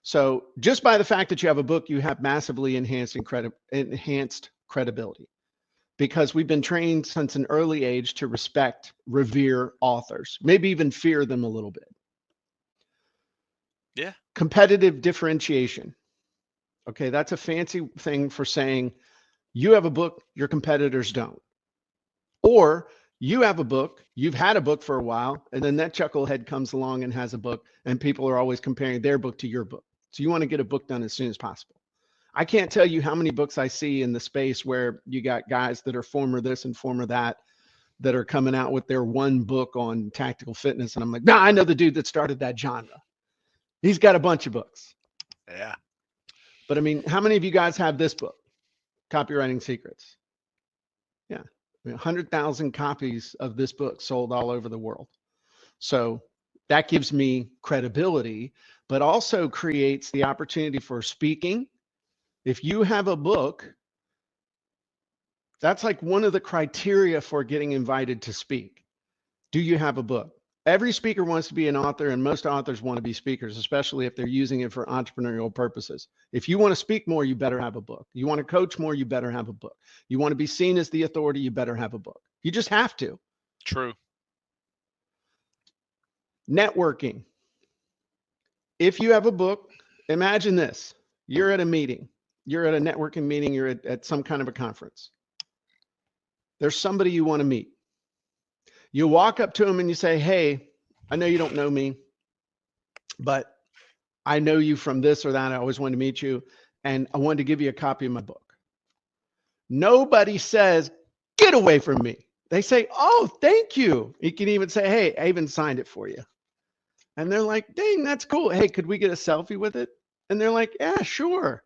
So just by the fact that you have a book, you have massively enhanced credibility, because we've been trained since an early age to respect, revere authors, maybe even fear them a little bit. Yeah. Competitive differentiation. Okay, that's a fancy thing for saying you have a book, your competitors don't. Or you have a book, you've had a book for a while, and then that chucklehead comes along and has a book, and people are always comparing their book to your book. So you want to get a book done as soon as possible. I can't tell you how many books I see in the space where you got guys that are former this and former that are coming out with their one book on tactical fitness. And I'm like, nah, I know the dude that started that genre. He's got a bunch of books. Yeah. But I mean, how many of you guys have this book, Copywriting Secrets? Yeah. I mean, 100,000 copies of this book sold all over the world. So that gives me credibility, but also creates the opportunity for speaking. If you have a book, that's like one of the criteria for getting invited to speak. Do you have a book? Every speaker wants to be an author, and most authors want to be speakers, especially if they're using it for entrepreneurial purposes. If you want to speak more, you better have a book. You want to coach more, you better have a book. You want to be seen as the authority, you better have a book. You just have to. True. Networking. If you have a book, imagine this. You're at a meeting. You're at a networking meeting. You're at some kind of a conference. There's somebody you want to meet. You walk up to them and you say, hey, I know you don't know me, but I know you from this or that. I always wanted to meet you, and I wanted to give you a copy of my book. Nobody says, get away from me. They say, oh, thank you. You can even say, hey, I even signed it for you. And they're like, dang, that's cool. Hey, could we get a selfie with it? And they're like, yeah, sure.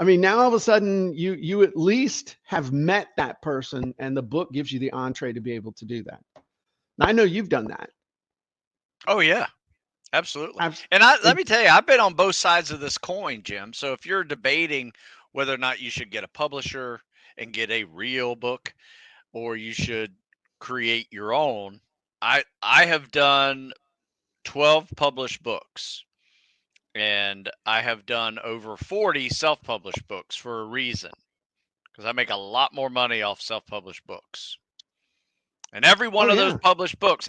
I mean, now all of a sudden you at least have met that person, and the book gives you the entree to be able to do that. And I know you've done that. Oh yeah. Absolutely. I've, And let it, me tell you, I've been on both sides of this coin, Jim. So if you're debating whether or not you should get a publisher and get a real book, or you should create your own, I have done 12 published books, and I have done over 40 self-published books for a reason, because I make a lot more money off self-published books. And every oh one of those yeah, published books,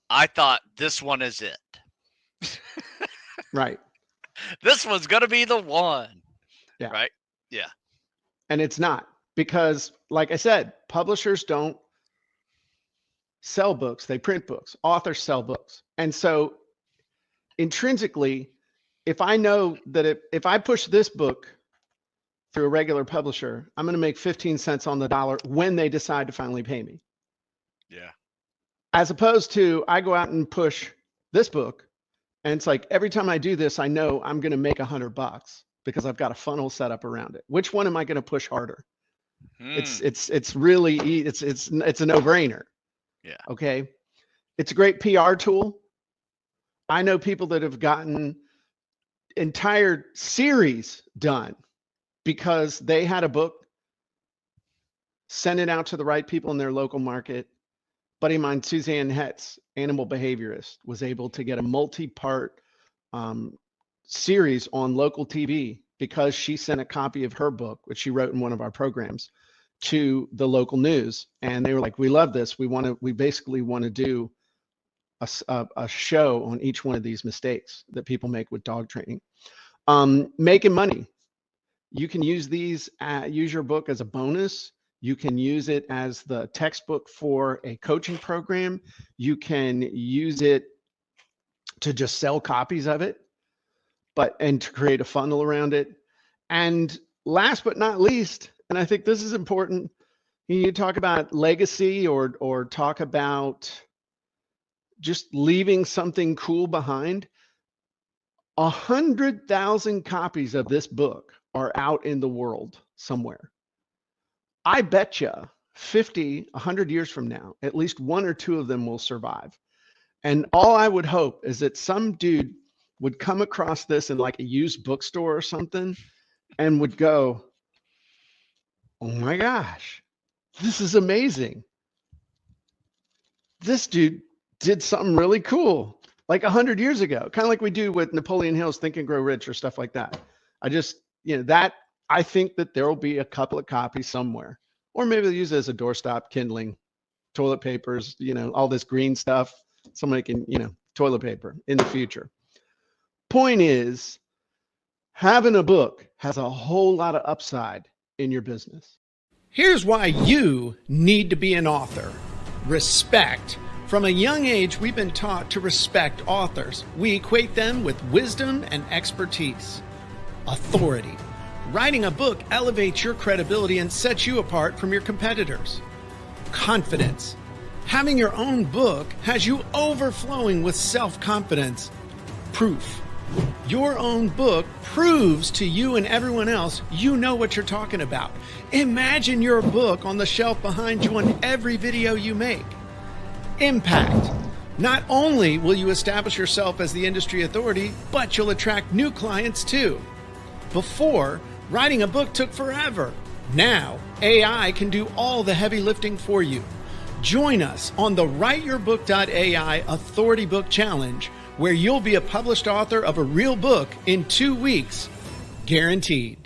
I thought this one is it. right, This one's going to be the one, yeah. right? Yeah. And it's not, because like I said, publishers don't sell books, they print books. Authors sell books. And so intrinsically, if I know that if I push this book through a regular publisher, I'm going to make 15 cents on the dollar when they decide to finally pay me. Yeah. As opposed to I go out and push this book, and it's like every time I do this, I know I'm going to make $100 because I've got a funnel set up around it. Which one am I going to push harder? Hmm. It's really it's a no-brainer. Yeah. Okay. It's a great PR tool. I know people that have gotten entire series done because they had a book, sent it out to the right people in their local market. Buddy of mine, Suzanne Hetz, animal behaviorist, was able to get a multi-part series on local TV because she sent a copy of her book, which she wrote in one of our programs, to the local news. And they were like, we love this. We basically want to do a show on each one of these mistakes that people make with dog training. Making money. You can use use your book as a bonus. You can use it as the textbook for a coaching program. You can use it to just sell copies of it, and to create a funnel around it. And last but not least, and I think this is important, you talk about legacy or talk about just leaving something cool behind. 100,000 copies of this book are out in the world somewhere. I bet you 50, 100 years from now, at least one or two of them will survive. And all I would hope is that some dude would come across this in like a used bookstore or something and would go, oh my gosh, this is amazing. This dude did something really cool. like 100 years ago, kind of like we do with Napoleon Hill's Think and Grow Rich or stuff like that. I just, that I think that there will be a couple of copies somewhere, or maybe they'll use it as a doorstop kindling, toilet papers, all this green stuff. Somebody can, toilet paper in the future. Point is, having a book has a whole lot of upside in your business. Here's why you need to be an author. Respect. From a young age, we've been taught to respect authors. We equate them with wisdom and expertise. Authority. Writing a book elevates your credibility and sets you apart from your competitors. Confidence. Having your own book has you overflowing with self-confidence. Proof. Your own book proves to you and everyone else you know what you're talking about. Imagine your book on the shelf behind you on every video you make. Impact. Not only will you establish yourself as the industry authority, but you'll attract new clients too. Before, writing a book took forever. Now, AI can do all the heavy lifting for you. Join us on the WriteYourBook.ai Authority Book Challenge, where you'll be a published author of a real book in 2 weeks, guaranteed.